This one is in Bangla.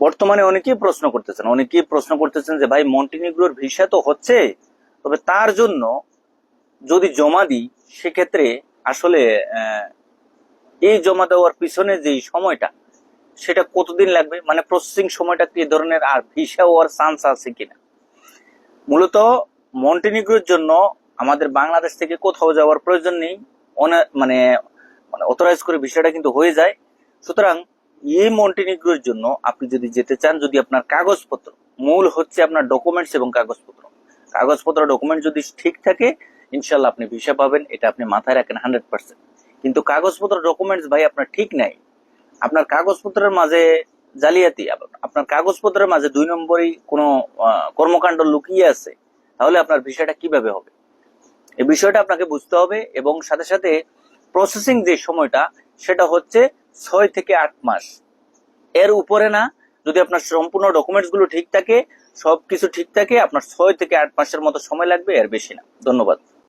বর্তমানে অনেকেই প্রশ্ন করতেছেন যে ভাই মন্টিনিগ্রোর ভিসা তো হচ্ছে, তবে তার জন্য যদি জমা দিই সেক্ষেত্রে আসলে এই জমা দেওয়ার পিছনে যে সময়টা সেটা কতদিন লাগবে, মানে প্রসেসিং সময়টা কি ধরনের, আর ভিসা হওয়ার চান্স আছে কিনা। মূলত মন্টিনিগ্রোর জন্য আমাদের বাংলাদেশ থেকে কোথাও যাওয়ার প্রয়োজন নেই, মানে অথরাইজ করে ভিসাটা কিন্তু হয়ে যায়। সুতরাং এই মন্টিনিগ্রোর জন্য আপনি যদি যেতে চান, যদি আপনার কাগজপত্র, মূল হচ্ছে আপনার ডকুমেন্টস এবং কাগজপত্র ডকুমেন্ট যদি ঠিক থাকে, ইনশাল্লাহ আপনি ভিসা পাবেন, এটা আপনি মাথায় রাখেন 100%। কিন্তু কাগজপত্র ডকুমেন্টস ভাই আপনার ঠিক নাই, আপনার কাগজপত্রের মাঝে জালিয়াতি, আপনার কাগজপত্রের মাঝে 2 নম্বরই কোনো কর্মকাণ্ড লুকিয়ে আছে, তাহলে আপনার ভিসাটা কিভাবে হবে, এই বিষয়টা আপনাকে বুঝতে হবে। এবং সাথে সাথে প্রসেসিং যে সময়টা সেটা হচ্ছে 6 থেকে 8 মাস, এর উপরে না। যদি আপনার সম্পূর্ণ ডকুমেন্টস গুলো ঠিক থাকে, সবকিছু ঠিক থাকে, আপনার 6 থেকে 8 মাসের মতো সময় লাগবে, এর বেশি না। ধন্যবাদ।